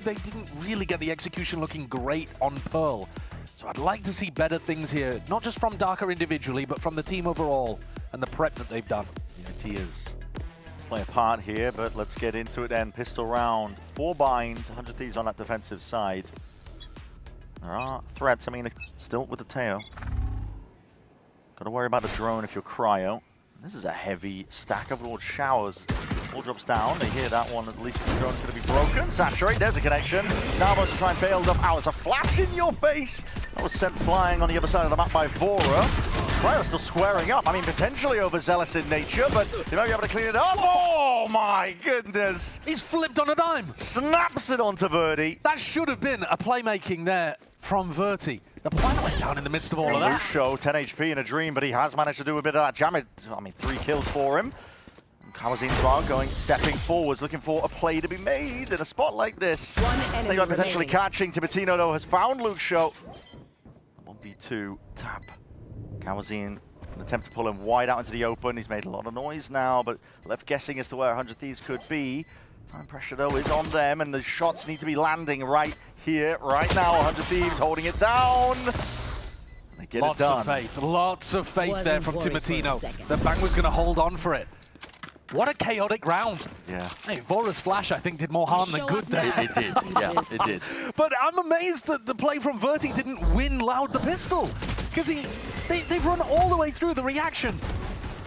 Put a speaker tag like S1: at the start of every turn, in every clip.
S1: they didn't really get the execution looking great on Pearl. So I'd like to see better things here, not just from Darker individually, but from the team overall and the prep that they've done.
S2: Yeah, Tia's play a part here, but let's get into it then. Pistol round, 4 bind, 100 Thieves on that defensive side. There are threats, I mean, still with the Teo. Got to worry about the drone if you're cryo. This is a heavy stack of Lord Showers. All drops down. They hear that one. At least the drone's going to be broken. Saturate. There's a connection. Salvos to try and bail them out. It's a flash in your face. That was sent flying on the other side of the map by Vora. Cryo still squaring up. I mean, potentially overzealous in nature, but you know, you're able to clean it up. Oh my goodness!
S1: He's flipped on a dime.
S2: Snaps it onto Verdi.
S1: That should have been a playmaking there from Verti. The plan went down in the midst of all of that.
S2: Show 10 HP in a dream, but he has managed to do a bit of that damage. I mean, 3 kills for him. Kawazin's bar stepping forwards, looking for a play to be made in a spot like this. Snake potentially catching. Timatino, though, has found Luke Show. 1v2 tap. Kawazin, an attempt to pull him wide out into the open. He's made a lot of noise now, but left guessing as to where 100 Thieves could be. Time pressure, though, is on them, and the shots need to be landing right here, right now. 100 Thieves holding it down. They get it done.
S1: Lots of faith there from Timatino. The Bang was going to hold on for it. What a chaotic round.
S2: Yeah.
S1: Hey, Vora's flash, I think, did more harm than good there.
S2: It did, yeah, it did.
S1: But I'm amazed that the play from Verti didn't win Loud the pistol. Because they've run all the way through. The reaction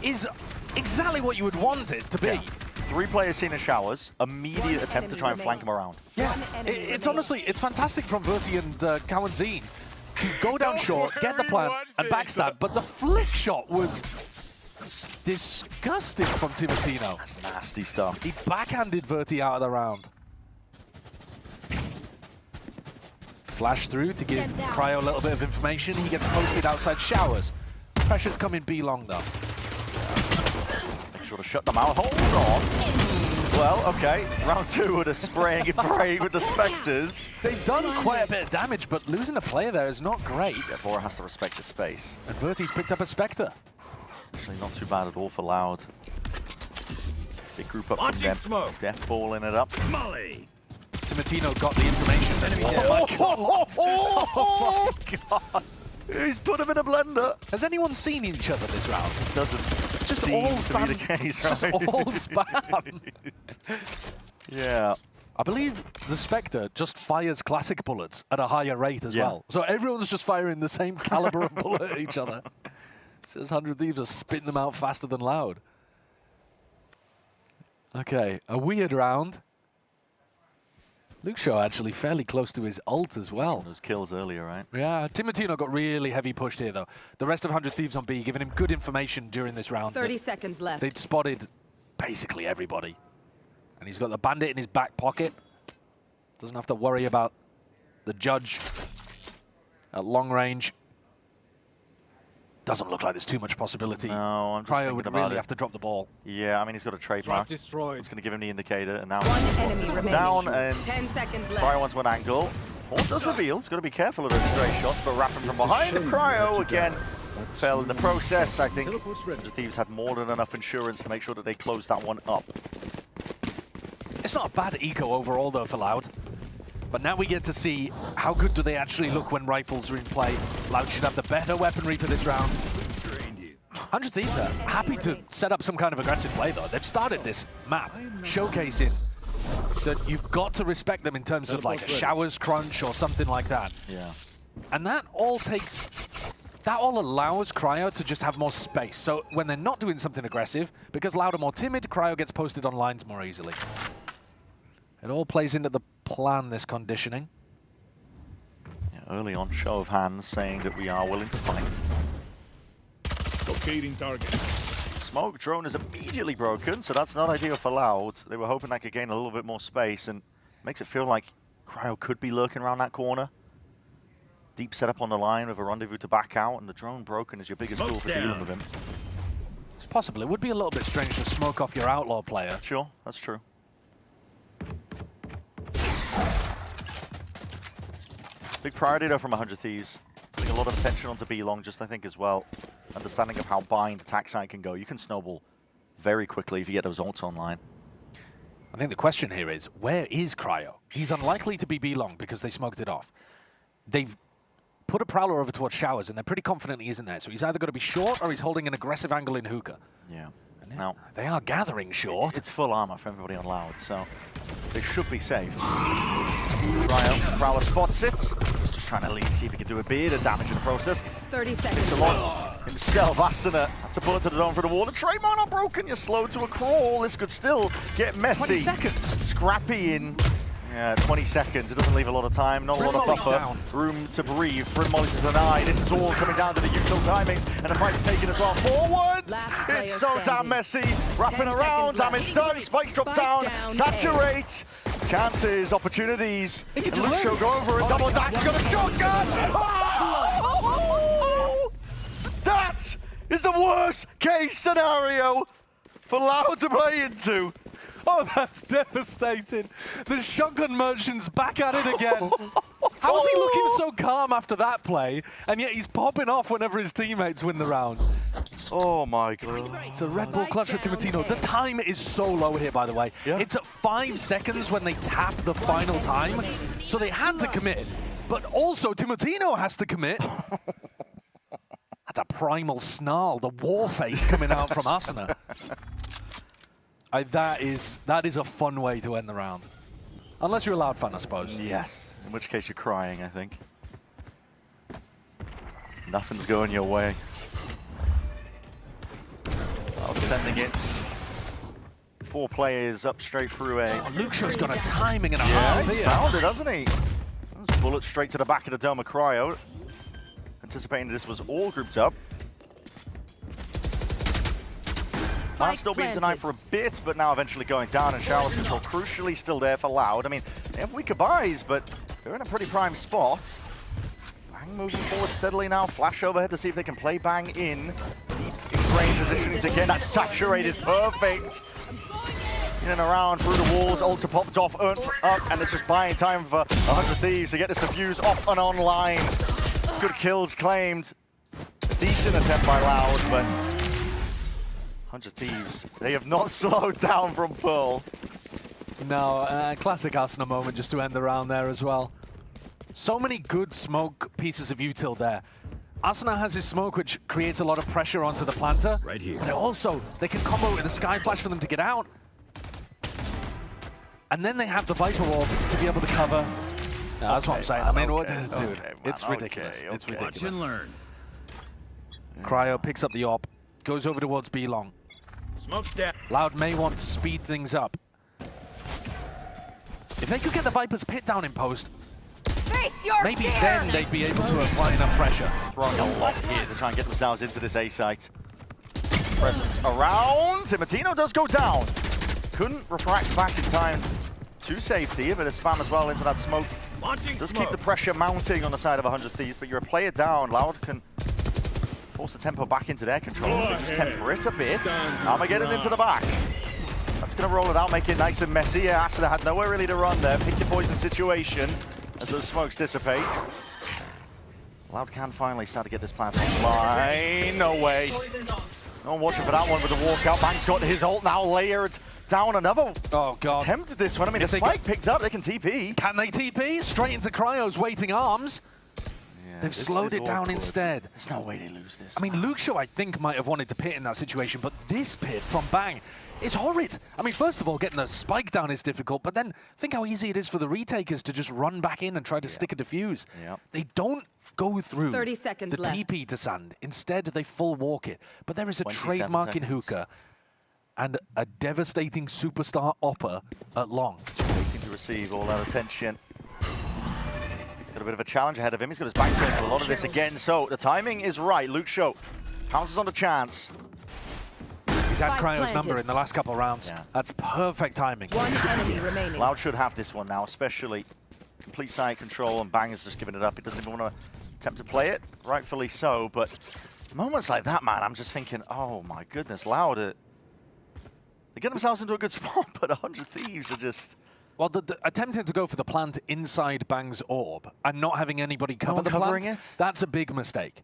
S1: is exactly what you would want it to be.
S2: Yeah. 3 players seen as Showers, immediate attempt to try and flank him around.
S1: Yeah, it's honestly, it's fantastic from Verti and Kawazin to go down short, get the plant, and backstab. But the flick shot was disgusting from Timatino.
S2: That's nasty stuff.
S1: He backhanded Verti out of the round. Flash through to give Cryo a little bit of information. He gets posted outside Showers. Pressure's coming B long though.
S2: Make sure to shut them out. Hold on. Well, okay. Round 2 with a spraying and praying with the Spectres.
S1: They've done quite a bit of damage, but losing a player there is not great.
S2: Yeah, Vora has to respect his space.
S1: And Verti's picked up a Spectre.
S2: Actually, not too bad at all for Loud. Big group up from them. Death balling it up.
S3: Molly.
S1: Timatino got the information.
S2: Oh, God. He's put him in a blender.
S1: Has anyone seen each other this round?
S2: Doesn't.
S1: It's just
S2: seem
S1: all
S2: to be the
S1: spam.
S2: case,
S1: It's just
S2: right?
S1: all spam.
S2: Yeah.
S1: I believe the Spectre just fires classic bullets at a higher rate as well. So everyone's just firing the same caliber of bullet at each other. Says 100 Thieves are spitting them out faster than Loud. Okay, a weird round. Luke Shaw actually fairly close to his ult as well.
S2: Those kills earlier, right?
S1: Yeah, Timatino got really heavy pushed here, though. The rest of 100 Thieves on B giving him good information during this round.
S4: 30 seconds left.
S1: They'd spotted basically everybody. And he's got the bandit in his back pocket. Doesn't have to worry about the judge at long range. Doesn't look like there's too much possibility.
S2: No, I'm just
S1: Cryo would really have to drop the ball.
S2: Yeah, I mean, he's got a trademark.
S3: Destroyed.
S2: It's going to give him the indicator, and now
S4: One enemy remaining.
S2: down, and
S4: 10 seconds left.
S2: Cryo wants one angle. Horn does reveal. He's got to be careful of those stray shots, but wrapping from behind of Cryo again. Fell in the process. I think the Thieves had more than enough insurance to make sure that they closed that one up.
S1: It's not a bad eco overall, though, for Loud. But now we get to see how good do they actually look when rifles are in play. Loud should have the better weaponry for this round. 100 Thieves are happy to set up some kind of aggressive play, though. They've started this map showcasing that you've got to respect them in terms of like a Showers crunch or something like that.
S2: Yeah.
S1: And that all allows Cryo to just have more space. So when they're not doing something aggressive, because Loud are more timid, Cryo gets posted on lines more easily. It all plays into the plan, this conditioning.
S2: Yeah, early on, show of hands saying that we are willing to fight.
S3: Locating target.
S2: Smoke drone is immediately broken, so that's not ideal for Loud. They were hoping that could gain a little bit more space, and makes it feel like Cryo could be lurking around that corner. Deep setup on the line with a rendezvous to back out, and the drone broken is your biggest tool for dealing with him.
S1: It's possible. It would be a little bit strange to smoke off your outlaw player.
S2: Sure, that's true. Big priority though from 100 Thieves. Putting a lot of attention onto B-Long just I think as well. Understanding of how bind attack side can go. You can snowball very quickly if you get those ults online.
S1: I think the question here is, where is Cryo? He's unlikely to be B long because they smoked it off. They've put a Prowler over towards Showers, and they're pretty confident he isn't there. So he's either going to be short or he's holding an aggressive angle in hookah.
S2: Yeah.
S1: And
S2: Now,
S1: they are gathering short.
S2: it's full armor for everybody on Loud, so they should be safe. Cryo, Prowler spots it. He's just trying to lead, see if he can do a bit of damage in the process.
S4: 30
S2: It's
S4: seconds.
S2: a lot himself. Asuna had to pull it to the dome for the wall. The Traymon not broken. You're slow to a crawl. This could still get messy.
S1: 20 seconds.
S2: Scrappy in. Yeah, 20 seconds. It doesn't leave a lot of time. Not a lot of
S1: Molly's
S2: buffer.
S1: down.
S2: Room to breathe. Brim Molly to deny. This is all coming down to the util timings. And the fight's taken as well. Forwards!
S4: Last player
S2: It's so damn
S4: standing.
S2: messy. Wrapping
S4: 10
S2: around.
S4: seconds left.
S2: Damage done. Spikes drop
S4: Spike
S2: down.
S4: down,
S2: Saturate. Chances. Opportunities.
S1: He can
S2: And
S1: just
S2: Lucio
S1: live.
S2: going for a double dash. He's got a shotgun. Oh! That is the worst case scenario for Loud to play into.
S1: Oh, that's devastating. The shotgun merchant's back at it again. How is he looking so calm after that play, and yet he's popping off whenever his teammates win the round?
S2: Oh my god.
S1: It's a Red Bull clutch for Timotino. The time is so low here, by the way.
S2: Yeah.
S1: It's at 5 seconds when they tap the final time, so they had to commit. But also, Timotino has to commit. That's a primal snarl, the war face coming out from Asuna. That is a fun way to end the round. Unless you're a Loud fan, I suppose.
S2: Yes. In which case you're crying, I think. Nothing's going your way. Loud sending it. 4 players up straight through A.
S1: Lucio's got a timing and a
S2: Yeah,
S1: half
S2: he's
S1: here.
S2: found it, hasn't he? That's a bullet straight to the back of the dome of Cryo. Anticipating this was all grouped up. Might still being denied for a bit, but now eventually going down, and Showers control crucially still there for Loud. I mean, they have weaker buys, but they're in a pretty prime spot. Bang moving forward steadily now. Flash overhead to see if they can play Bang in. Deep ingrained positions again. That saturate is perfect. In and around through the walls. Ultra popped off, up, and it's just buying time for 100 Thieves to get this defuse off and online. It's good kills claimed. A decent attempt by Loud, but 100 Thieves, they have not slowed down from Pearl.
S1: No, classic Asuna moment just to end the round there as well. So many good smoke pieces of util there. Asuna has his smoke, which creates a lot of pressure onto the planter.
S3: Right here.
S1: But also, they can combo with a Sky Flash for them to get out. And then they have the Viper Orb to be able to cover. No, that's what I'm saying. I mean, what, dude, it's ridiculous. It's
S3: Watch
S1: ridiculous.
S3: and learn.
S1: Cryo picks up the AWP, goes over towards B long.
S3: Smoke's down.
S1: Loud may want to speed things up. If they could get the Viper's pit down in post,
S4: Face your
S1: maybe
S4: fear.
S1: then they'd be able to apply enough pressure.
S2: Throwing a lot here to try and get themselves into this A site. Presence around. Timotino does go down. Couldn't refract back in time to safety. A bit of spam as well into that smoke.
S3: Launching
S2: Does
S3: smoke.
S2: keep the pressure mounting on the side of 100 Thieves, but you're a player down. Loud can force the tempo back into their control. They just temper it a bit. Armageddon into the back. That's going to roll it out, make it nice and messy. Yeah, Asuna had nowhere really to run there. Pick your poison situation as those smokes dissipate. Loud can finally start to get this plant online. No way. No one watching for that one with the walkout. Bang's got his ult now layered down. Another
S1: Oh, God.
S2: attempted this one. I mean,
S1: If
S2: the
S1: they
S2: spike picked up, they can TP.
S1: Can they TP? Straight into Cryo's waiting arms.
S2: Yeah,
S1: They've
S2: this
S1: slowed
S2: is
S1: it down
S2: awkward.
S1: instead.
S2: There's no way they lose this.
S1: I mean, Lucio, I think, might have wanted to pit in that situation, but this pit from Bang is horrid. I mean, first of all, getting the spike down is difficult, but then think how easy it is for the retakers to just run back in and try to stick a defuse.
S2: Yeah.
S1: They don't go through
S4: 30 seconds
S1: the
S4: left.
S1: TP to sand. Instead, they full walk it. But there is a
S2: 27
S1: trademark in
S2: seconds.
S1: hookah and a devastating superstar opper at long.
S2: Waiting to receive all that attention. He's got a bit of a challenge ahead of him. He's got his back turned to a lot of this again. So the timing is right. Luke Show pounces on the chance.
S1: He's had
S4: Spike
S1: Cryo's
S4: planted.
S1: number in the last couple of rounds.
S2: Yeah.
S1: That's perfect timing.
S4: One enemy remaining.
S2: Loud should have this one now, especially complete side control, and Bang has just given it up. He doesn't even want to attempt to play it, rightfully so, but moments like that, man, I'm just thinking, oh my goodness, Loud, they get themselves into a good spot, but 100 Thieves are just...
S1: Well, the attempting to go for the plant inside Bang's orb and not having anybody cover
S2: one
S1: the
S2: covering
S1: plant,
S2: it?
S1: that's a big mistake.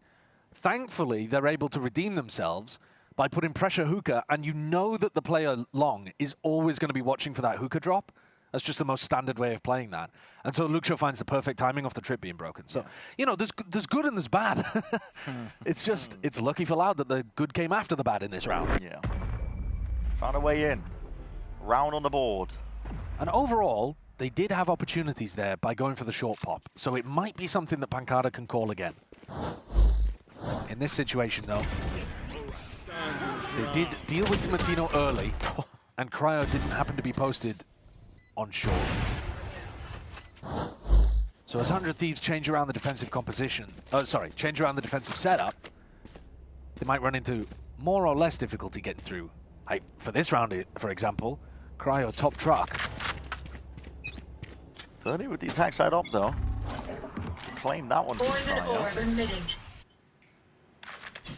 S1: Thankfully, they're able to redeem themselves by putting pressure hookah, and you know that the player long is always going to be watching for that hookah drop. That's just the most standard way of playing that. And so Luxio finds the perfect timing off the trip being broken. So, you know, there's good and there's bad. It's just, it's lucky for Loud that the good came after the bad in this round.
S2: Yeah. Found a way in. Round on the board.
S1: And overall, they did have opportunities there by going for the short pop. So it might be something that Pancada can call again. In this situation, though, they did deal with Tomatino early, and Cryo didn't happen to be posted on short. So as 100 Thieves change around the defensive composition, change around the defensive setup, they might run into more or less difficulty getting through. Like for this round, for example, Cryo top truck.
S2: 30 with the attack side up though. Claim that one.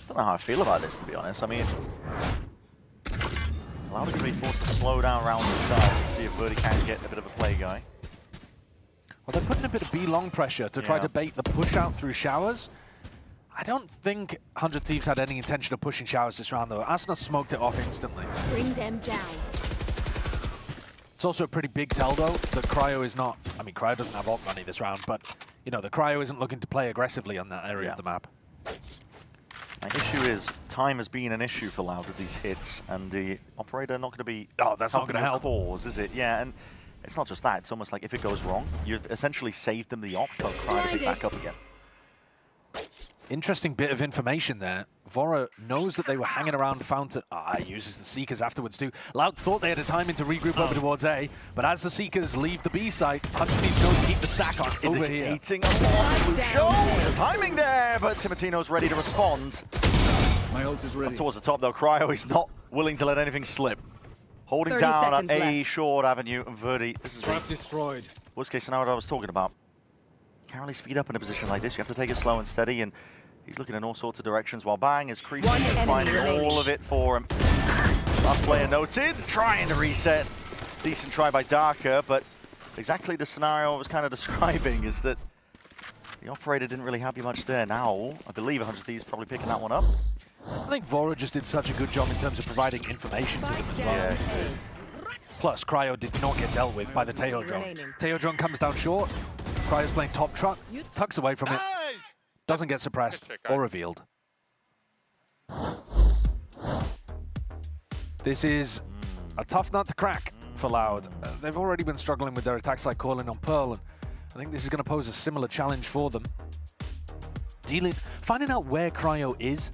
S2: Don't know how I feel about this, to be honest. I mean, Loud are going to be forced to slow down rounds themselves to see if Verdi can get a bit of a play going.
S1: Well, they're putting a bit of B-long pressure to try to bait the push out through showers. I don't think 100 Thieves had any intention of pushing showers this round, though. Asuna smoked it off instantly.
S4: Bring them down.
S1: It's also a pretty big tell, though, that Cryo is not... I mean, Cryo doesn't have ult money this round, but, you know, the Cryo isn't looking to play aggressively on that area of the map.
S2: My issue is time has been an issue for Loud with these hits, and the operator not going to be...
S1: Oh, that's not going to help.
S2: Cause, is it? Yeah, and it's not just that. It's almost like if it goes wrong, you've essentially saved them the op for Cryo to pick back up again.
S1: Interesting bit of information there. Vora knows that they were hanging around Fountain. He uses the Seekers afterwards too. Loud thought they had a timing to regroup over towards A, but as the Seekers leave the B site, 100 needs to go and keep the stack on over here.
S2: Eating a lot, show the timing there, but Timotino's ready to respond.
S3: My ult is ready.
S2: Up towards the top though, Cryo is not willing to let anything slip. Holding down at A short avenue, and Verdi, this is
S3: trap destroyed.
S2: Worst case scenario I was talking about. You can't really speed up in a position like this. You have to take it slow and steady, and he's looking in all sorts of directions while Bang is creeping and finding all of it for him. Last player noted, trying to reset. Decent try by Darker, but exactly the scenario I was kind of describing is that the operator didn't really help you much there. Now, I believe 100 Thieves probably picking that one up.
S1: I think Vora just did such a good job in terms of providing information to them as well.
S2: Yeah.
S1: Plus, Cryo did not get dealt with by the Teo drone. Teo drone comes down short. Cryo's playing top truck, tucks away from it, doesn't get suppressed or revealed. This is a tough nut to crack for Loud. They've already been struggling with their attack side calling on Pearl, and I think this is going to pose a similar challenge for them. Finding out where Cryo is,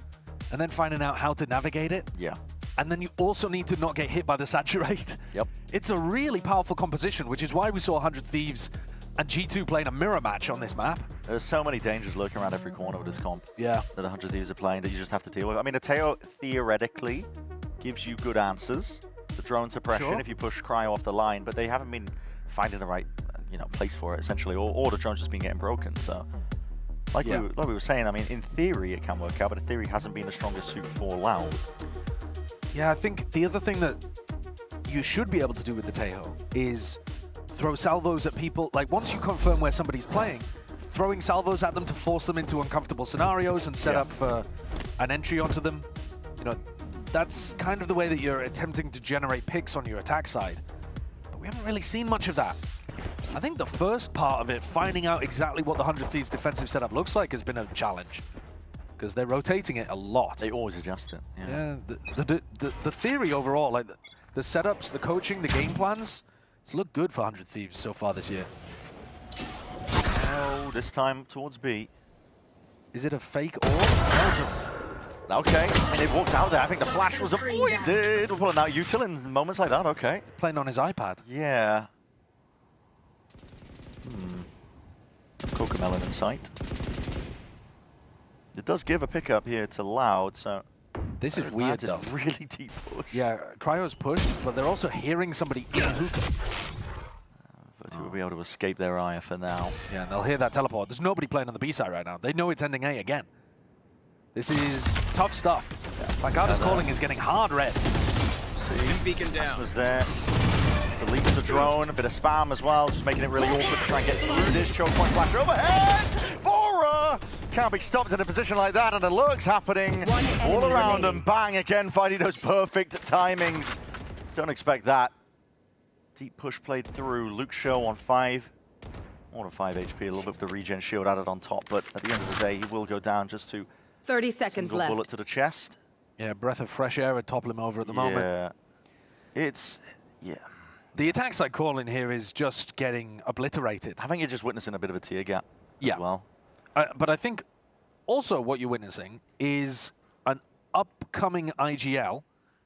S1: and then finding out how to navigate it.
S2: Yeah.
S1: And then you also need to not get hit by the saturate.
S2: Yep.
S1: It's a really powerful composition, which is why we saw 100 Thieves and G2 playing a mirror match on this map.
S2: There's so many dangers lurking around every corner with this comp.
S1: Yeah.
S2: That 100 Thieves are playing that you just have to deal with. I mean, Ateo theoretically gives you good answers. The drone suppression if you push Cryo off the line, but they haven't been finding the right, place for it essentially, or the drone's just been getting broken. So, like we were saying, I mean, in theory it can work out, but in theory hasn't been the strongest suit for Loud.
S1: Yeah, I think the other thing that you should be able to do with the Tejo is throw salvos at people. Like, once you confirm where somebody's playing, throwing salvos at them to force them into uncomfortable scenarios and set up for an entry onto them. That's kind of the way that you're attempting to generate picks on your attack side. But we haven't really seen much of that. I think the first part of it, finding out exactly what the 100 Thieves defensive setup looks like, has been a challenge. Because they're rotating it a lot.
S2: They always adjust it. Yeah,
S1: the theory overall, like the setups, the coaching, the game plans, it's looked good for 100 Thieves so far this year.
S2: Oh, this time towards B.
S1: Is it a fake or?
S2: Okay, and it walked out there. I think the flash was avoided. We're pulling out util in moments like that, okay.
S1: Playing on his iPad.
S2: Yeah. Cocomelon in sight. It does give a pickup here to Loud, so...
S1: This is weird, though.
S2: Really deep push.
S1: Yeah, Cryo's pushed, but they're also hearing somebody in hookah.
S2: Verti will be able to escape their eye for now.
S1: Yeah, and they'll hear that teleport. There's nobody playing on the B side right now. They know it's ending A again. This is tough stuff. Pancada's calling is getting hard red.
S2: See, beacon down. Asuna's there. Deletes the drone, a bit of spam as well, just making it really awkward to try and get through this choke point flash overhead. Vora Can't be stopped in a position like that, and the lurk's happening all around them. Bang, again, finding those perfect timings. Don't expect that. Deep push played through. Luke Show on 5. More than 5 HP, a little bit with the regen shield added on top, but at the end of the day, he will go down just to
S4: 30 seconds left.
S2: Bullet to the chest.
S1: Yeah, breath of fresh air would topple him over at the moment.
S2: Yeah.
S1: The attack side calling here is just getting obliterated.
S2: I think you're just witnessing a bit of a tier gap as well.
S1: But I think also what you're witnessing is an upcoming IGL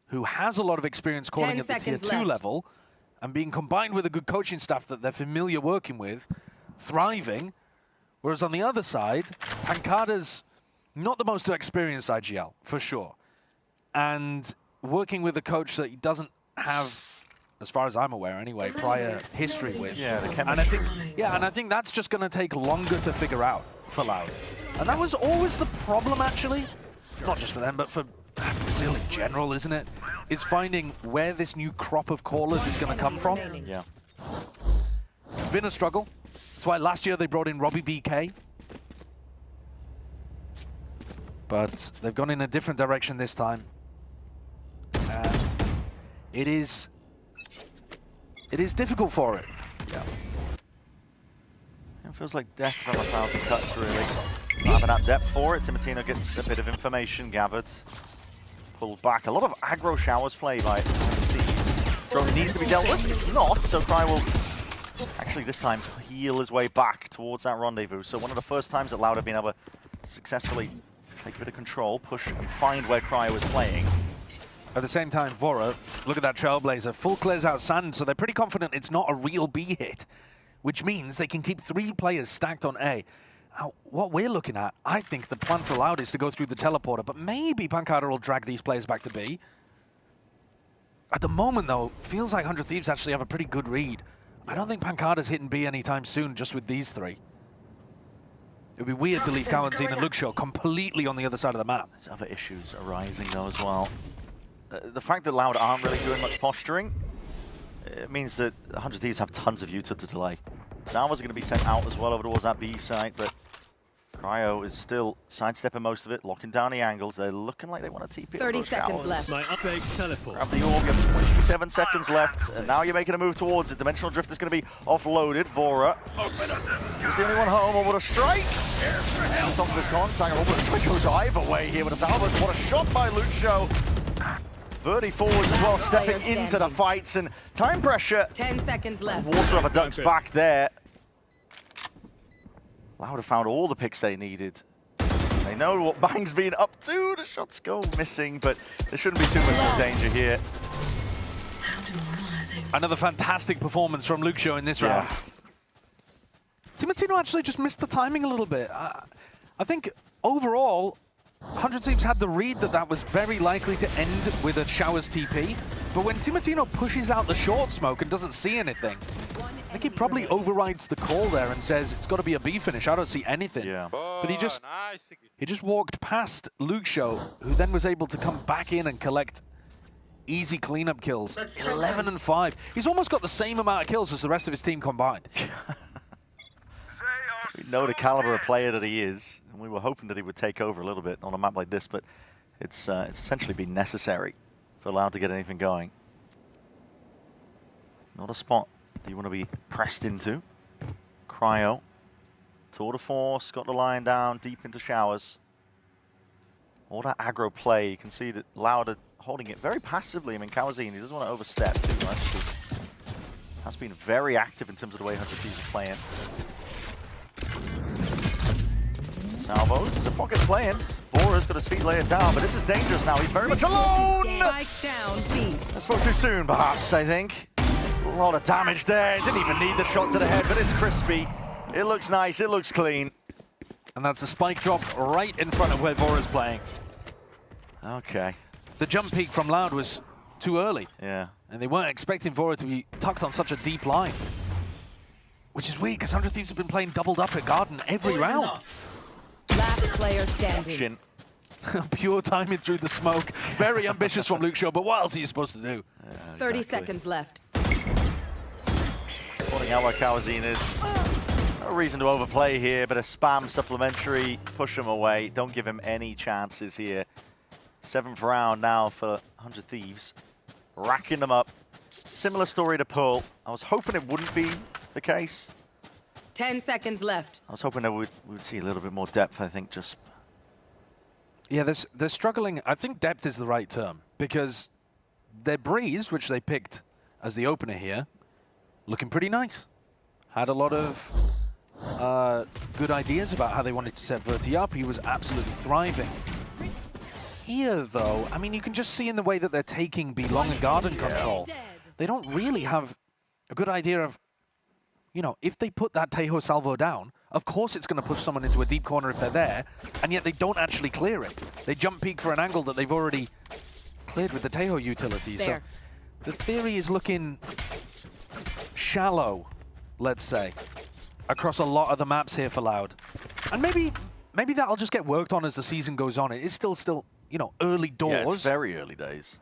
S1: who has a lot of experience calling at the tier 2 level and being combined with a good coaching staff that they're familiar working with, thriving. Whereas on the other side, Pancada's not the most experienced IGL, for sure. And working with a coach that he doesn't have, as far as I'm aware anyway, prior history with.
S2: Yeah, the chemistry.
S1: And I think that's just going to take longer to figure out for Loud. And that was always the problem, actually. Not just for them, but for Brazil in general, isn't it? Is finding where this new crop of callers is going to come from.
S2: Yeah.
S1: It's been a struggle. That's why last year they brought in Robbie BK. But they've gone in a different direction this time. And it is difficult for it.
S2: Yeah. It feels like death from 1,000 cuts, really. Not having that depth for it. Timotino gets a bit of information gathered. Pulled back. A lot of aggro showers play by Thieves. Drone needs to be dealt with. It's not, so Cry will actually this time heal his way back towards that rendezvous. So one of the first times that Loud have been able to successfully take a bit of control, push and find where Cryo was playing.
S1: At the same time, Vora, look at that Trailblazer, full clears out sand, so they're pretty confident it's not a real B hit, which means they can keep 3 players stacked on A. Now, what we're looking at, I think the plan for Loud is to go through the teleporter, but maybe Pancada will drag these players back to B. At the moment, though, feels like 100 Thieves actually have a pretty good read. I don't think Pancada's hitting B anytime soon, just with these 3. It would be weird to leave Kalanzine and Luxio completely on the other side of the map.
S2: There's other issues arising, though, as well. The fact that Loud aren't really doing much posturing, it means that 100 Thieves have tons of util to delay. Zalva's going to be sent out as well over towards that B side, but Cryo is still sidestepping most of it, locking down the angles. They're looking like they want to TP.
S4: 30 seconds left.
S3: My update teleport.
S2: Grab the orb, you have 27 seconds left, and now you're making a move towards it. Dimensional Drift is going to be offloaded. Vora is the only one home. Or what a strike! Just off of his contact. What a strike goes either way here with the Salvas. What a shot by Lucio. Verdi forwards as well, stepping into the fights, and time pressure.
S4: 10 seconds left.
S2: Water of a duck's back there. Loud have found all the picks they needed. They know what Bang's been up to. The shots go missing, but there shouldn't be too much more danger here.
S1: Another fantastic performance from Luxio in this round. Timotino actually just missed the timing a little bit. I think overall, 100 Thieves had the read that that was very likely to end with a Showers TP, but when Timotino pushes out the short smoke and doesn't see anything, I think he probably overrides the call there and says, it's got to be a B finish, I don't see anything.
S2: Yeah.
S1: But he just walked past Luxio, who then was able to come back in and collect easy cleanup kills. 11 and 5. He's almost got the same amount of kills as the rest of his team combined.
S2: We know the caliber of player that he is, and we were hoping that he would take over a little bit on a map like this, but it's essentially been necessary for Loud to get anything going. Not a spot that you want to be pressed into. Cryo, tour de force, got the line down, deep into Showers. All that aggro play, you can see that Loud are holding it very passively. I mean, Kawazine, he doesn't want to overstep too much, because he has been very active in terms of the way 100 Thieves are playing. Salvos is a pocket playing. Vora's got his feet laid down, but this is dangerous now. He's very much alone!
S4: Spike down, B.
S2: I spoke too soon, perhaps, I think. A lot of damage there. Didn't even need the shot to the head, but it's crispy. It looks nice, it looks clean.
S1: And that's the spike drop right in front of where Vora's playing.
S2: Okay.
S1: The jump peak from Loud was too early.
S2: Yeah.
S1: And they weren't expecting Vora to be tucked on such a deep line. Which is weird, because 100 Thieves have been playing doubled up at Garden every round.
S4: Last player standing.
S2: Shin.
S1: Pure timing through the smoke. Very ambitious from Luxio, but what else are you supposed to do?
S2: Yeah,
S4: 30 seconds left.
S2: Spotting out where Kawazine is. No reason to overplay here, but a spam supplementary, push him away. Don't give him any chances here. 7th round now for 100 Thieves. Racking them up. Similar story to Pearl. I was hoping it wouldn't be the case.
S4: 10 seconds left.
S2: I was hoping that we would see a little bit more depth, I think, just...
S1: Yeah, they're struggling. I think depth is the right term, because their Breeze, which they picked as the opener here, looking pretty nice. Had a lot of good ideas about how they wanted to set Verti up. He was absolutely thriving. Here, though, I mean, you can just see in the way that they're taking Belong and Garden control, they don't really have a good idea of, you know, if they put that Tejo salvo down, of course it's going to push someone into a deep corner if they're there, and yet they don't actually clear it. They jump peek for an angle that they've already cleared with the Tejo utility. So the theory is looking shallow, let's say, across a lot of the maps here for Loud. And maybe that'll just get worked on as the season goes on. It is still, you know, early doors.
S2: Yeah, it's very early days.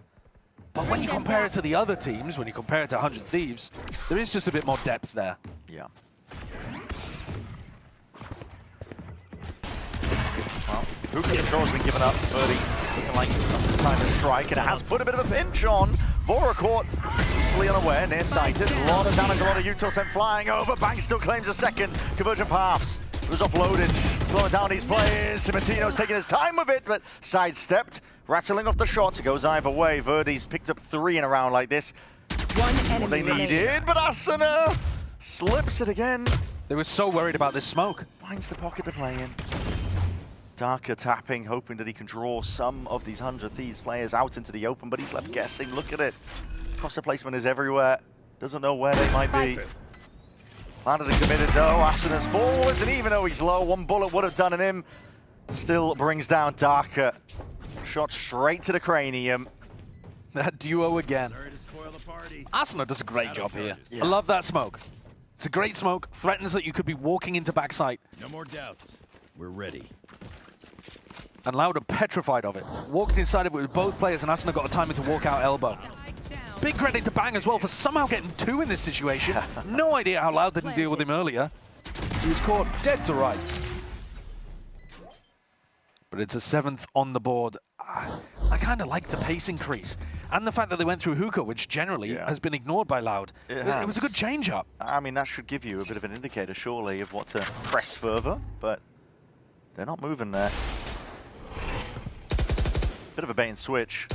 S1: But when you compare it to the other teams, when you compare it to 100 Thieves, there is just a bit more depth there.
S2: Yeah. Well, Hookah control's been given up. Birdie looking like that's his time to strike, and it has put a bit of a pinch on. Vorakort, usefully unaware, nearsighted. A lot of damage, a lot of util sent flying over. Bang still claims a second. Convergent paths. It was offloaded, slowing down these players. Simatino's taking his time with it, but sidestepped. Rattling off the shots, it goes either way. Verdi's picked up 3 in a round like this.
S4: One enemy
S2: What they
S4: remaining.
S2: needed, but Asuna slips it again.
S1: They were so worried about this smoke.
S2: Finds the pocket to play in. Darker tapping, hoping that he can draw some of these 100 Thieves players out into the open, but he's left guessing. Look at it. Crosser placement is everywhere. Doesn't know where they might be. Planted and committed though. Asuna's forwards, and even though he's low, one bullet would have done in him. Still brings down Darker. Shot straight to the cranium.
S1: That duo again.
S3: Sorry to spoil the party.
S1: Asuna does a great job here.
S2: Yeah.
S1: I love that smoke. It's a great smoke. Threatens that you could be walking into backside.
S3: No more doubts. We're ready.
S1: And Loud are petrified of it. Walked inside of it with both players, and Asuna got a timing to walk out elbow. Big credit to Bang as well for somehow getting 2 in this situation. No idea how Loud didn't deal with him earlier. He was caught dead to rights. But it's a 7th on the board. I kind of like the pace increase. And the fact that they went through Hookah, which generally has been ignored by Loud. It was a good change-up.
S2: I mean, that should give you a bit of an indicator, surely, of what to press further, but they're not moving there. Bit of a bait and switch.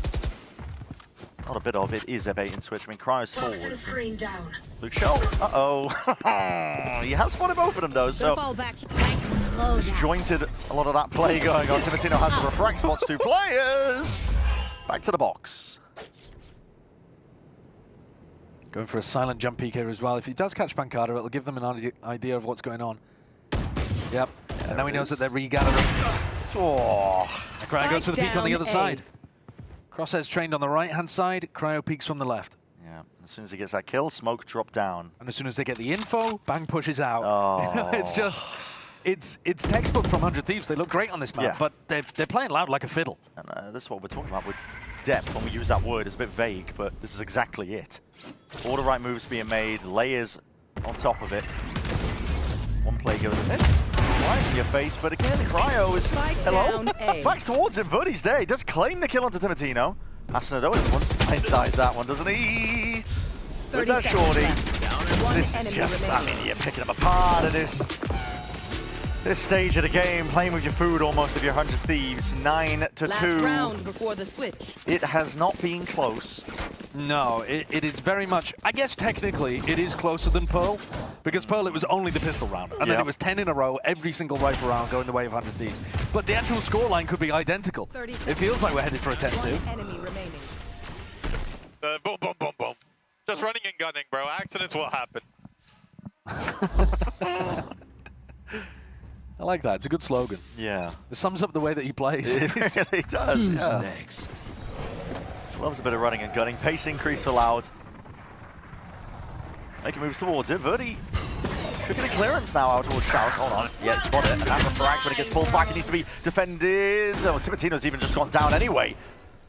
S2: Not a bit of it, is a bait and switch. I mean, Cryo's forward.
S5: Screen down.
S2: Luke Shell. Uh-oh. He has spotted both of them, though, so
S4: Fall back.
S2: disjointed a lot of that play going on. Timatino has to refract, spots 2 players. Back to the box.
S1: Going for a silent jump peek here as well. If he does catch Pancada, it'll give them an idea of what's going on. Yep. And now he knows that they're regathering.
S2: Oh.
S1: Cryo goes for the peek on the
S4: down
S1: other
S4: A.
S1: side. Crosshairs trained on the right-hand side. Cryo peeks from the left.
S2: Yeah, as soon as he gets that kill, smoke drop down.
S1: And as soon as they get the info, Bang pushes out.
S2: Oh.
S1: It's just, it's textbook from 100 Thieves. They look great on this map,
S2: Yeah.
S1: but they're playing Loud like a fiddle.
S2: And this is what we're talking about with depth. When we use that word, it's a bit vague, but this is exactly it. All the right moves being made, layers on top of it. One play goes amiss. Right in your face, but again, Cryo is... Hello?
S4: down A.
S2: Backs towards him, Verdi's there. He does claim the kill onto Timatino. Asuna though wants to blindside that one, doesn't he? With that shorty.
S4: One
S2: This is
S4: enemy
S2: just, I
S4: remaining.
S2: mean, you're picking them apart at this stage of the game, playing with your food almost of your 100 Thieves. 9-2.
S4: Last round before the switch.
S2: It has not been close.
S1: No, it is very much, I guess technically it is closer than Pearl, because Pearl it was only the pistol round, and then it was 10 in a row, every single rifle round going the way of 100 Thieves. But the actual scoreline could be identical.
S4: 30
S1: It feels like we're headed for a 10-2.
S4: One enemy remaining.
S6: Boom, boom, boom, boom. Just running and gunning, bro. Accidents will happen.
S1: I like that, it's a good slogan.
S2: Yeah.
S1: It sums up the way that he plays.
S2: It really does,
S3: Who's
S2: yeah.
S3: next?
S2: Loves a bit of running and gunning. Pace increase for Loud. Making moves towards it. Verdi should get a clearance now out towards South. Hold on. Yeah, spot it. And that refract when it gets pulled back, it needs to be defended. Oh, Timatino's even just gone down anyway.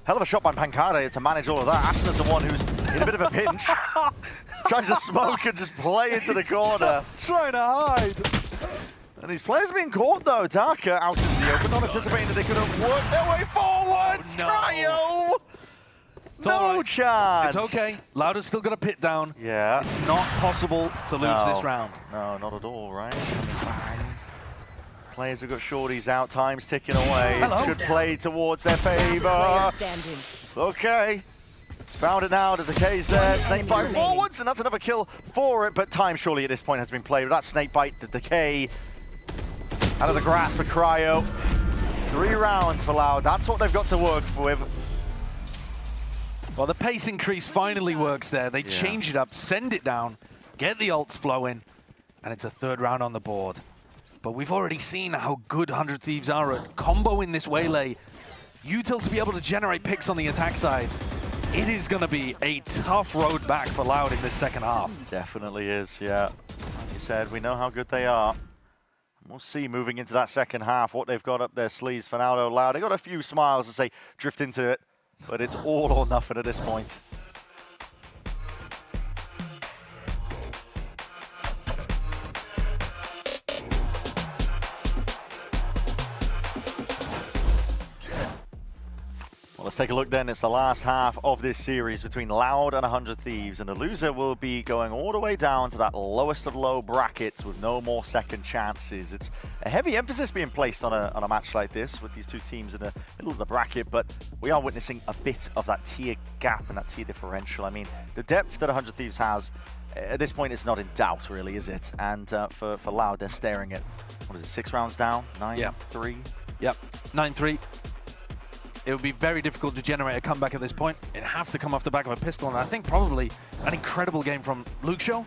S2: Hell of a shot by Pancada to manage all of that. Asuna's the one who's in a bit of a pinch. Tries to smoke and just play into the corner.
S1: Just trying to hide.
S2: And these players are being caught though. Darker out into the open, not anticipating that they could have worked their way forwards.
S1: no.
S2: Cryo!
S1: It's all
S2: No
S1: right.
S2: chance.
S1: It's okay. Louder's still got to pit down.
S2: Yeah.
S1: It's not possible to lose this round.
S2: No, not at all, right? Bang. Players have got shorties out, time's ticking away.
S1: Hello.
S2: It should play towards their
S4: Player
S2: favor.
S4: standing.
S2: Okay. Found it now, the decay's there. Snake bite
S4: remaining.
S2: forwards, and that's another kill for it, but time surely at this point has been played. With that snake bite, the decay out of the grasp of Cryo. 3 rounds for Loud, that's what they've got to work with.
S1: Well, the pace increase finally works there. They change it up, send it down, get the ults flowing, and it's a 3rd round on the board. But we've already seen how good 100 Thieves are at comboing this waylay. Util to be able to generate picks on the attack side. It is going to be a tough road back for Loud in this second half.
S2: Definitely is, yeah. Like you said, we know how good they are. We'll see moving into that second half what they've got up their sleeves for now, though, Loud. They've got a few smiles to say, drift into it, but it's all or nothing at this point. Well, let's take a look then. It's the last half of this series between Loud and 100 Thieves, and the loser will be going all the way down to that lowest of low brackets with no more second chances. It's a heavy emphasis being placed on a match like this with these two teams in the middle of the bracket, but we are witnessing a bit of that tier gap and that tier differential. I mean, the depth that 100 Thieves has at this point is not in doubt, really, is it? And for Loud, they're staring at, what is it, 6 rounds down? 9-3?
S1: Yep, 9-3. It would be very difficult to generate a comeback at this point. It'd have to come off the back of a pistol, and I think probably an incredible game from Luke Show.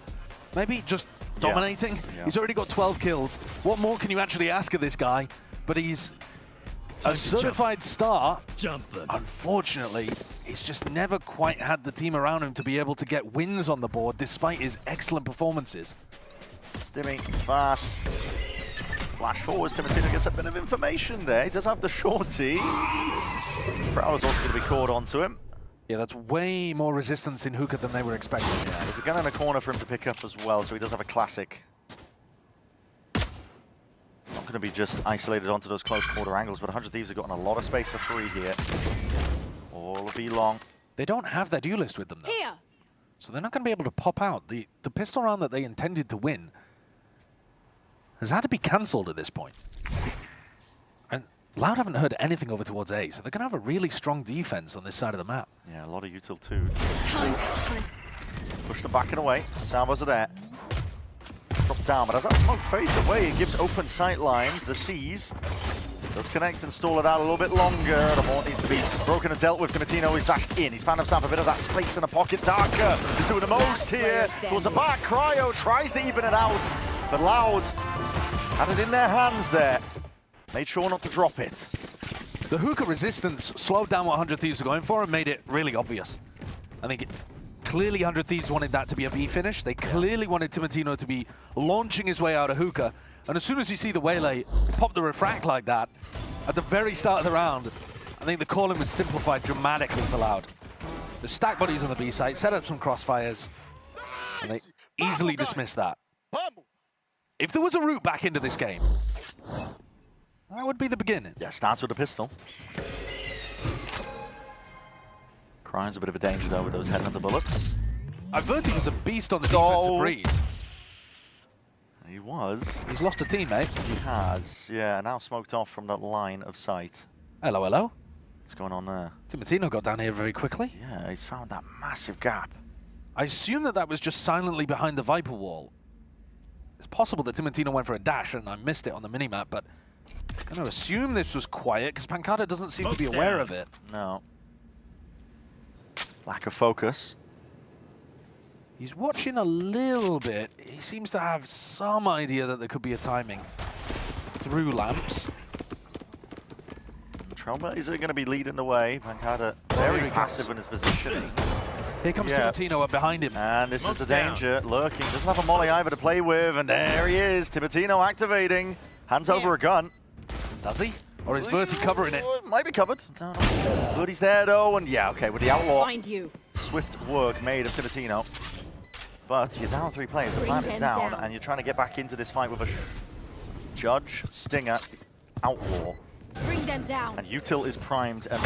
S1: Maybe just dominating.
S2: Yeah.
S1: He's already got 12 kills. What more can you actually ask of this guy? But he's a certified star. Unfortunately, he's just never quite had the team around him to be able to get wins on the board despite his excellent performances.
S2: Stimming fast. Flash forwards, Timotino gets a bit of information there. He does have the shorty. Prowler's also going to be caught onto him.
S1: Yeah, that's way more resistance in hookah than they were expecting.
S2: Yeah, there's a gun in the corner for him to pick up as well, so he does have a classic. Not going to be just isolated onto those close quarter angles, but 100 Thieves have gotten a lot of space for free here. All will be long.
S1: They don't have their duelist with them, though.
S4: Here.
S1: So they're not going to be able to pop out. The pistol round that they intended to win has had to be cancelled at this point. And Loud haven't heard anything over towards A, so they're going to have a really strong defense on this side of the map.
S2: Yeah, a lot of util too. Push them back and away. Salvos are there. Drop down, but as that smoke fades away, it gives open sight lines. The C's does connect and stall it out a little bit longer. The ball needs to be broken and dealt with. Timotino is dashed in. He's found himself a bit of that space in the pocket. Darker is doing the most here. Towards the back, Cryo tries to even it out, but Loud had it in their hands there. Made sure not to drop it.
S1: The hookah resistance slowed down what 100 Thieves were going for and made it really obvious. I think clearly 100 Thieves wanted that to be a B finish. They clearly wanted Timotino to be launching his way out of hookah. And as soon as you see the waylay pop the refract like that, at the very start of the round, I think the calling was simplified dramatically for Loud. The stack bodies on the B site, set up some crossfires, and they easily dismissed that. If there was a route back into this game, that would be the beginning.
S2: Yeah, starts with a pistol. Cryo's a bit of a danger though with those headhunter bullets.
S1: Verti was a beast on the defensive breeze.
S2: He was.
S1: He's lost a teammate.
S2: He has, yeah, now smoked off from that line of sight.
S1: Hello, hello.
S2: What's going on there?
S1: Timotino got down here very quickly.
S2: Yeah, he's found that massive gap.
S1: I assume that that was just silently behind the Viper wall. It's possible that Timotino went for a dash and I missed it on the minimap, but I'm going to assume this was quiet because Pancada doesn't seem to be aware of it.
S2: No. Lack of focus.
S1: He's watching a little bit. He seems to have some idea that there could be a timing through lamps.
S2: Trauma is going to be leading the way. Pancada very passive in his positioning.
S1: Here comes Timotino up behind him.
S2: And this is the danger. Lurking. Doesn't have a molly either to play with. And there he is. Timotino activating. Hands over a gun.
S1: Does he? Or is Verti covering it?
S2: Might be covered. No, no. Verti's there though. And yeah, okay, with the outlaw.
S4: Find you.
S2: Swift work made of Timotino. But you're down 3 players. The plan is down. And you're trying to get back into this fight with a Judge, Stinger, Outlaw.
S4: Bring them down.
S2: And Util is primed and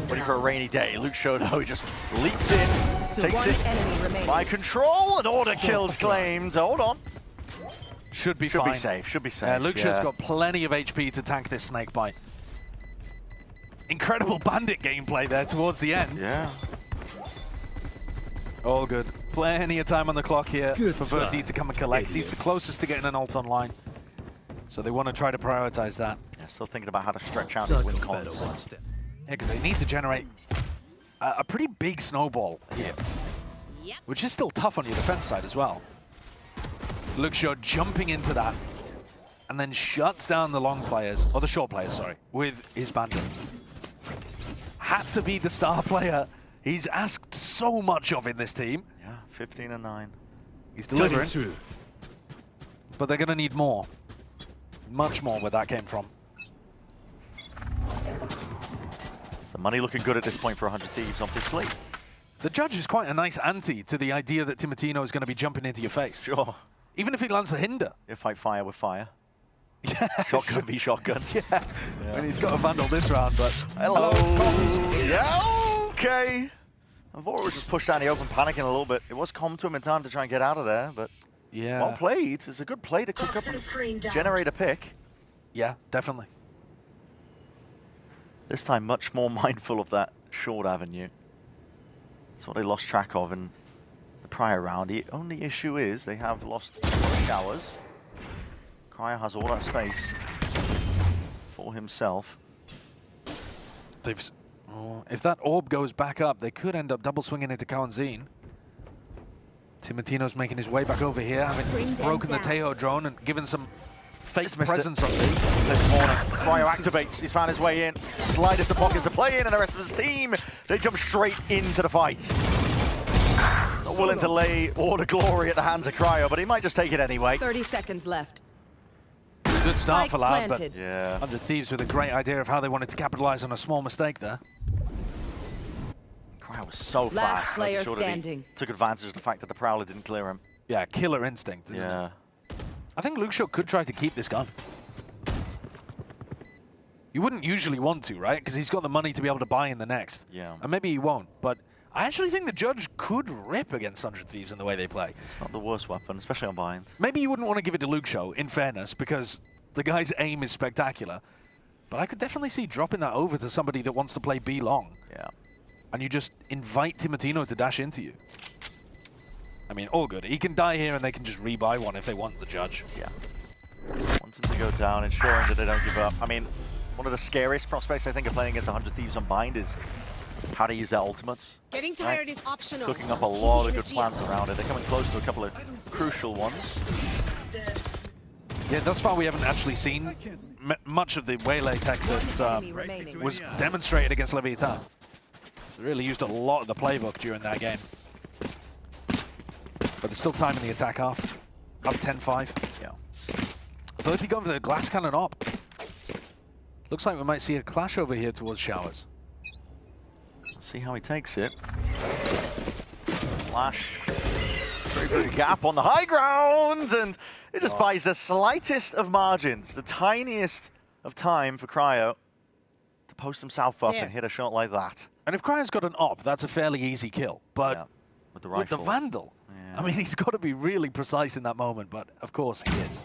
S2: ready for a rainy day. Luke Shodo just leaps in, takes
S4: one
S2: it
S4: enemy remaining.
S2: by control, and order kills claimed. Hold on.
S1: Should be
S2: Should
S1: fine.
S2: be safe, should be safe.
S1: Yeah, Luke Shodo's got plenty of HP to tank this snake bite. Incredible bandit gameplay there towards the end.
S2: Yeah.
S1: All good. Plenty of time on the clock here
S3: Good
S1: for VCT
S3: fight.
S1: to come and collect. He's the closest to getting an ult online. So they want to try to prioritize that.
S2: Yeah, still thinking about how to stretch out and win
S3: Circle better
S2: cons.
S3: one step.
S1: Yeah, because they need to generate a pretty big snowball here,
S4: Yep.
S1: which is still tough on your defense side as well. Luke Shod jumping into that and then shuts down the long players, or the short players, sorry, with his bandit. Had to be the star player. He's asked so much of in this team.
S2: Yeah, 15 and 9.
S1: He's
S3: Cutting
S1: delivering,
S3: through.
S1: but they're going to need more. Much more where that came from.
S2: So money looking good at this point for 100 Thieves on this slate.
S1: The judge is quite a nice anti to the idea that Timotino is going to be jumping into your face.
S2: Sure.
S1: Even if he lands the hinder.
S2: You fight fire with fire.
S1: Yeah.
S2: Shotgun v shotgun.
S1: Yeah. I mean, he's got a Vandal this round, but...
S2: Hello.
S1: Comms.
S2: Yeah, okay. I thought it was just pushed down the open, panicking a little bit. It was calm to him in time to try and get out of there, but
S1: Yeah.
S2: well played. It's a good play to cook up and generate a pick.
S1: Yeah, definitely.
S2: This time much more mindful of that short avenue. That's what they lost track of in the prior round. The only issue is they have lost showers. Cryo has all that space for himself.
S1: If that orb goes back up, they could end up double swinging into Kawanzine. Timotino's making his way back over here, having
S4: Bring them
S1: broken the
S4: down.
S1: Teo drone and given some fake
S2: Dismissed it.
S1: presence on me.
S2: This morning, Cryo activates. He's found his way in. Sliders to pockets to play in, and the rest of his team, they jump straight into the fight. Not willing to lay all the glory at the hands of Cryo, but he might just take it anyway.
S4: 30 seconds left.
S1: Good start
S4: Spike
S1: for Loud, but
S4: planted.
S2: Yeah.
S1: 100 Thieves with a great idea of how they wanted to capitalize on a small mistake there.
S2: Cryo was so
S4: Last
S2: fast,
S4: player
S2: making sure that he
S4: standing.
S2: took advantage of the fact that the Prowler didn't clear him.
S1: Yeah, killer instinct, isn't
S2: Yeah.
S1: it? I think Luke Shaw could try to keep this gun. You wouldn't usually want to, right? Because he's got the money to be able to buy in the next.
S2: Yeah.
S1: And maybe he won't, but I actually think the judge could rip against 100 Thieves in the way they play.
S2: It's not the worst weapon, especially on bind.
S1: Maybe you wouldn't want to give it to Luke Shaw, in fairness, because the guy's aim is spectacular. But I could definitely see dropping that over to somebody that wants to play B long.
S2: Yeah.
S1: And you just invite Timotino to dash into you. I mean, all good. He can die here and they can just rebuy one if they want, the judge.
S2: Yeah. Wanting to go down, ensuring that they don't give up. I mean, one of the scariest prospects I think of playing against 100 Thieves on bind is how to use their ultimates.
S5: Getting
S2: Right.
S5: tired is optional.
S2: Cooking up a lot of good plans around it. They're coming close to a couple of crucial ones.
S1: Yeah, thus far we haven't actually seen much of the Waylay tech that
S4: Enemy remaining.
S1: was demonstrated against Leviathan. They really used a lot of the playbook during that game. But there's still time in the attack half. Up 10-5. Yeah. 30 got the glass cannon up. Looks like we might see a clash over here towards Showers.
S2: See how he takes it. Flash. Straight through the gap on the high ground, and it just buys the slightest of margins, the tiniest of time for Cryo to post himself up
S5: There.
S2: and hit a shot like that.
S1: And if Cryo's got an op, that's a fairly easy kill. But
S2: Yeah, with the
S1: with the
S2: rifle.
S1: Vandal,
S2: Yeah.
S1: I mean, he's got to be really precise in that moment, but of course he is.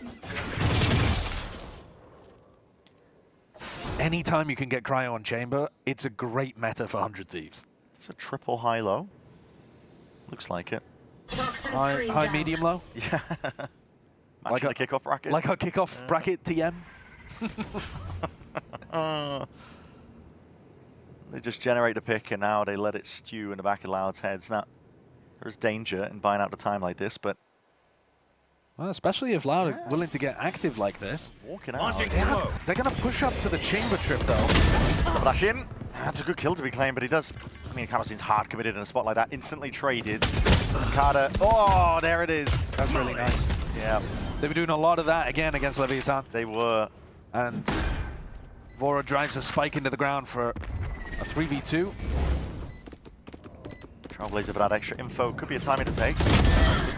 S1: Anytime you can get Cryo on chamber, it's a great meta for 100 Thieves.
S2: It's a triple high-low. Looks like it.
S1: High, medium, low?
S2: Yeah.
S1: Like
S2: Matching
S1: a-
S2: the kickoff bracket.
S1: Like our kickoff bracket TM?
S2: They just generate a pick and now they let it stew in the back of Loud's heads. Now, there's danger in buying out the time like this, but
S1: Well, especially if Loud are willing to get active like this.
S2: walking out.
S3: Launching slow.
S1: They're going to push up to the chamber trip, though.
S2: Flash in. That's a good kill to be claimed, but he does. I mean, Kamasin's hard committed in a spot like that. Instantly traded. Carter. Oh, there it is.
S1: That's really nice.
S2: Yeah,
S1: They were doing a lot of that again against Leviathan.
S2: they were.
S1: And Vora drives a spike into the ground for a 3v2.
S2: Trailblazer for that extra info. Could be a timing to take.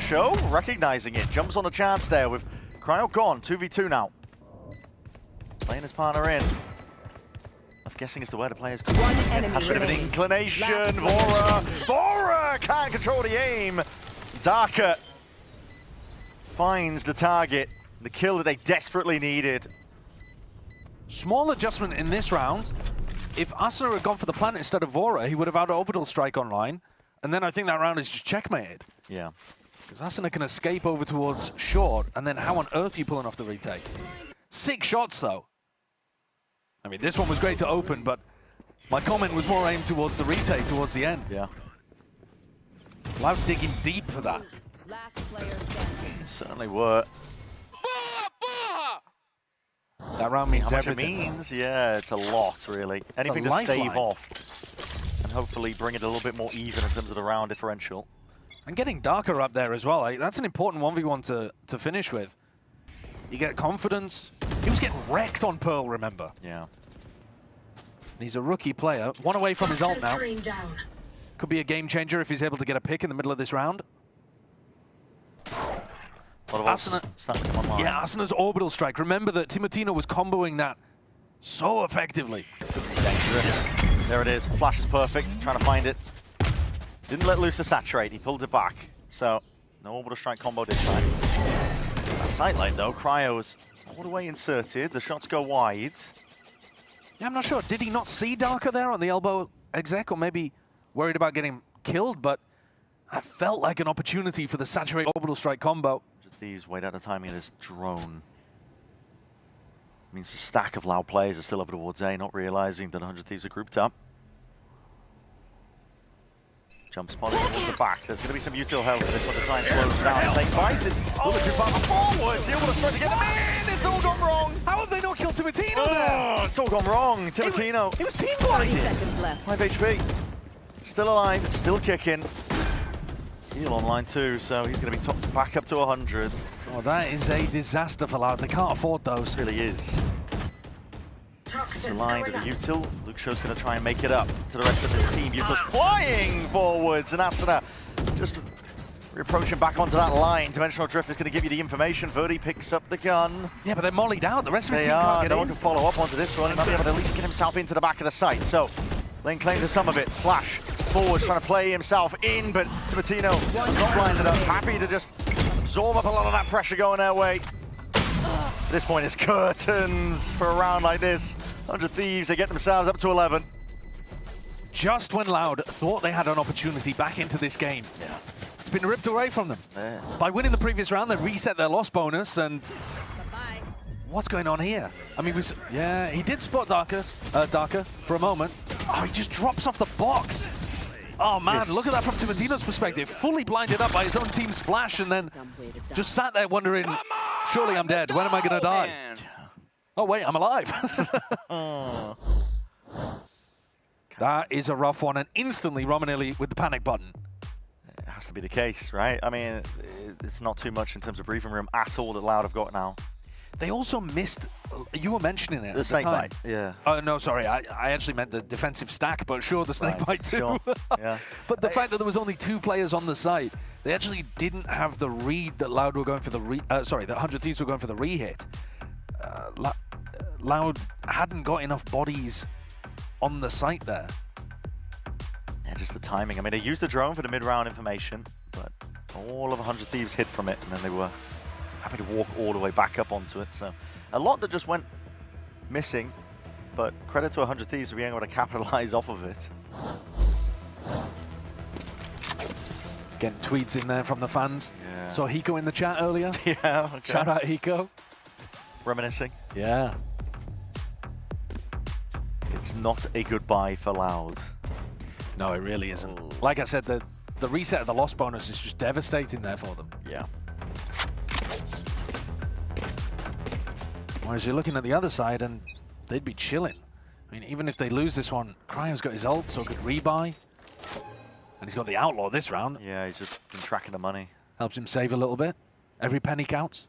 S2: Show recognizing it. Jumps on a chance there with Cryo gone. 2v2 now. playing his partner in. I'm guessing as to where the players go.
S4: One enemy
S2: Has a bit of an
S4: remaining.
S2: inclination.
S4: Last
S2: Vora can't control the aim. Darker finds the target. The kill that they desperately needed.
S1: Small adjustment in this round. If Asuna had gone for the plant instead of Vora, he would have had an orbital strike online. And then I think that round is just checkmated.
S2: Yeah.
S1: Because Asuna can escape over towards short, and then how on earth are you pulling off the retake? 6 shots, though. I mean, this one was great to open, but my comment was more aimed towards the retake, towards the end.
S2: Yeah.
S1: Loud digging deep for that.
S4: Last player standing.
S2: Certainly were.
S1: That round means
S2: How much
S1: everything.
S2: it means? Yeah, it's a lot, really. Anything to
S1: lifeline.
S2: stave off and hopefully bring it a little bit more even in terms of the round differential.
S1: And getting Darker up there as well, like, that's an important 1v1 to finish with. You get confidence. He was getting wrecked on Pearl, remember?
S2: Yeah.
S1: And he's a rookie player. 1 away from his ult now. Could be a game changer if he's able to get a pick in the middle of this round.
S2: A lot of ults starting to come online.
S1: Yeah, Asuna's orbital strike. Remember that Timotino was comboing that so effectively.
S2: Dangerous. There it is. Flash is perfect. Trying to find it. Didn't let loose the saturate. He pulled it back. So, no orbital strike combo this time. That sight line, though. Cryo's all the way inserted. The shots go wide.
S1: Yeah, I'm not sure. Did he not see Darker there on the elbow exec, or maybe worried about getting killed? But I felt like an opportunity for the saturate orbital strike combo.
S2: Just these wait out the timing of this drone. Means a stack of loud players are still over towards A, not realizing that 100 Thieves are grouped up. Jump spotted towards the back. There's going to be some util help for this one to try and slow them down. Snake bites. It's a little bit too far forwards. He'll try to get them in. It's all gone wrong.
S1: How have they not killed Timotino there?
S2: Oh, it's all gone wrong. Timotino.
S1: He was team
S4: 30
S1: blinded.
S4: seconds left.
S2: 5 HP. Still alive. Still kicking. Heal online too, so he's going to be topped back up to 100.
S1: Oh, that is a disaster for Loud. They can't afford those.
S2: It really is. It's aligned with the util. Luke Show's going to try and make it up to the rest of his team. Util's flying forwards, and Asuna just approaching back onto that line. Dimensional Drift is going to give you the information. Verdi picks up the gun.
S1: Yeah, but they're mollied out. The rest of his
S2: They
S1: team can't
S2: are.
S1: get
S2: No
S1: in.
S2: one can follow up onto this one. He might be able to at least get himself into the back of the site. So, Lane claims some of it. Flash forward, trying to play himself in, but Timotino is not blinded up. Happy to just absorb up a lot of that pressure going their way. At this point, it's curtains for a round like this. 100 Thieves, they get themselves up to 11.
S1: Just when Loud thought they had an opportunity back into this game,
S2: Yeah.
S1: it's been ripped away from them.
S2: Yeah.
S1: By winning the previous round, they reset their loss bonus, and
S4: Bye-bye.
S1: what's going on here? I mean, yeah, he did spot Darker for a moment. Oh, he just drops off the box. Oh man,
S2: Yes.
S1: look at that from Timotino's perspective. Fully blinded up by his own team's flash, and then
S4: Dumb way to die.
S1: just sat there wondering, surely I'm dead. When am I going to die? Oh wait, I'm alive.
S2: Oh.
S1: That is a rough one, and instantly Romanelli with the panic button.
S2: It has to be the case, right? I mean, it's not too much in terms of breathing room at all that Loud have got now.
S1: They also missed, you were mentioning it
S2: The
S1: at
S2: snake
S1: the time.
S2: bite, yeah.
S1: Oh, no, sorry, I actually meant the defensive stack, but sure, the snake
S2: Right,
S1: bite too.
S2: sure, yeah.
S1: But the fact that there was only 2 players on the site, they actually didn't have the read that Loud were going for the that 100 Thieves were going for the re-hit. Loud hadn't got enough bodies on the site there.
S2: Yeah, just the timing. I mean, they used the drone for the mid-round information, but all of 100 Thieves hid from it, and then they were happy to walk all the way back up onto it. So a lot that just went missing, but credit to 100 Thieves for being able to capitalize off of it.
S1: Getting tweets in there from the fans.
S2: Yeah.
S1: Saw Hiko in the chat earlier.
S2: Yeah, okay.
S1: Shout out Hiko.
S2: Reminiscing.
S1: Yeah.
S2: It's not a goodbye for Loud.
S1: No, it really isn't.
S2: Oh.
S1: Like I said, the reset of the loss bonus is just devastating there for them.
S2: Yeah.
S1: Whereas you're looking at the other side and they'd be chilling. I mean, even if they lose this one, Cryo's got his ult, so could rebuy. And he's got the Outlaw this round.
S2: Yeah, he's just been tracking the money.
S1: Helps him save a little bit. Every penny counts.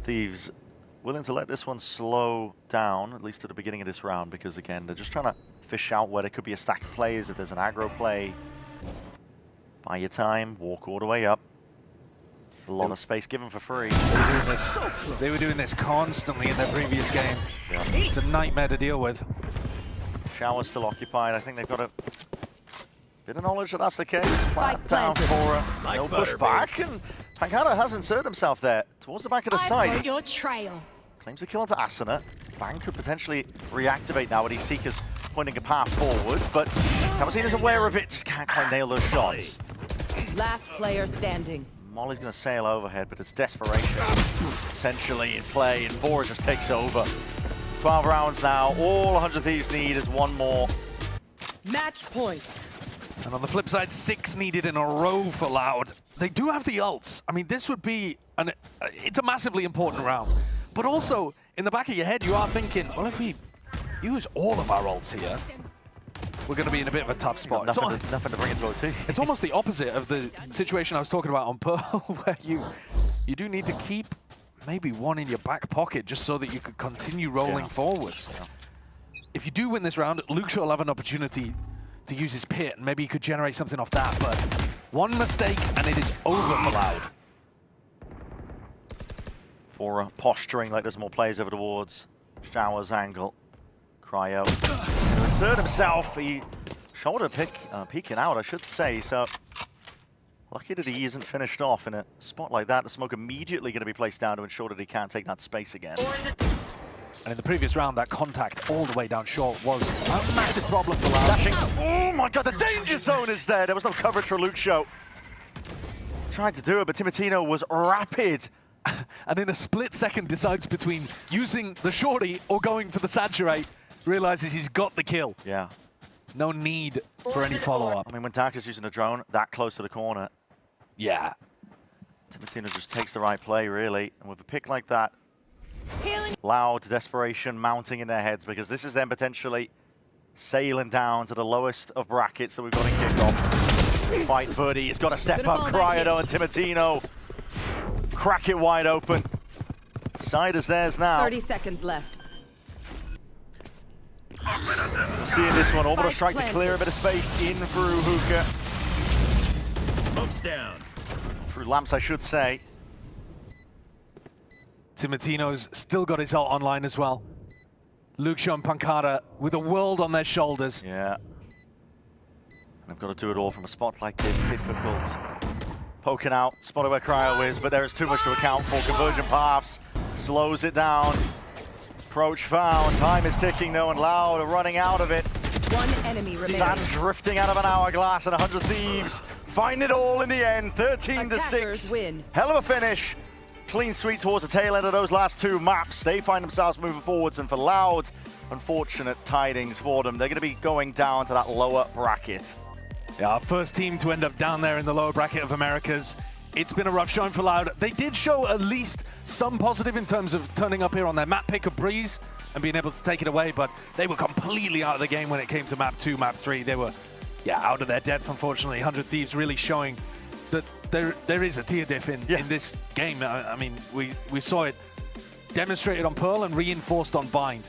S2: Thieves willing to let this one slow down, at least at the beginning of this round, because again, they're just trying to fish out where there could be a stack of players. If there's an aggro play, buy your time, walk all the way up. A lot of space given for free.
S1: They were doing this constantly in their previous game.
S2: Yeah.
S1: It's a nightmare to deal with.
S2: Shower's still occupied. I think they've got a bit of knowledge that that's the case. Flat down
S4: planted.
S2: for no push back, and Pancada has inserted himself there towards the back of the side.
S4: your trail.
S2: Claims the kill onto Asuna. Bang could potentially reactivate now with these Seekers pointing a path forwards, but Kamazine is aware of it, just can't quite nail those shots.
S4: Last player standing.
S2: Molly's going to sail overhead, but it's desperation essentially in play, and Vora just takes over. 12 rounds now, all 100 Thieves need is one more.
S4: Match point.
S1: And on the flip side, 6 needed in a row for Loud. They do have the ults. I mean, this would be it's a massively important round. But also, in the back of your head, you are thinking, well, if we use all of our ults here, we're going to be in a bit of a tough spot.
S2: Nothing to bring into OT.
S1: It's almost the opposite of the situation I was talking about on Pearl, where you do need to keep maybe one in your back pocket just so that you could continue rolling forwards.
S2: Yeah.
S1: If you do win this round, Luke will have an opportunity to use his pit, and maybe he could generate something off that, but one mistake and it is over for Loud.
S2: For posturing like there's more players over towards Shower's angle. Cryo going to insert himself. He shoulder peeking out, I should say. So lucky that he isn't finished off in a spot like that. The smoke immediately going to be placed down to ensure that he can't take that space again.
S1: And in the previous round, that contact all the way down short was a massive problem for Loud.
S2: Dashing. Oh my god, the danger zone is there. There was no coverage for Luke Show. Tried to do it, but Timotino was rapid.
S1: And in a split second decides between using the shorty or going for the saturate, realizes he's got the kill.
S2: Yeah.
S1: No need for any follow-up.
S2: I mean, when Darker's using a drone that close to the corner,
S1: Yeah.
S2: Timotino just takes the right play, really. And with a pick like that,
S4: Healing.
S2: Loud desperation mounting in their heads, because this is them potentially sailing down to the lowest of brackets that we've got in kickoff. Fight Verdi, he's got to step up. Cryo and Timotino crack it wide open. Side is theirs now.
S4: 30 seconds left.
S2: We'll see in this one. Orbital strike to clear a bit of space in through Hookah.
S3: Smoke's down.
S2: Through lamps, I should say.
S1: Timotino's still got his ult online as well. Luxio and Pancada with a world on their shoulders.
S2: Yeah. And I've got to do it all from a spot like this. Difficult. Poking out, spotted where Cryo is, but there is too much to account for. Conversion paths slows it down. Approach found. Time is ticking though, and Loud are running out of it.
S4: One enemy remaining.
S2: Sand drifting out of an hourglass, and 100 Thieves find it all in the end. 13 to 6.
S4: Win.
S2: Hell of a finish. Clean sweep towards the tail end of those last 2 maps. They find themselves moving forwards, and for Loud, unfortunate tidings for them. They're going to be going down to that lower bracket.
S1: Yeah, our first team to end up down there in the lower bracket of Americas. It's been a rough showing for Loud. They did show at least some positive in terms of turning up here on their map pick of Breeze and being able to take it away, but they were completely out of the game when it came to map 2, map 3. They were, out of their depth, unfortunately. 100 Thieves really showing that there is a tier diff in this game. I mean, we saw it demonstrated on Pearl and reinforced on Bind.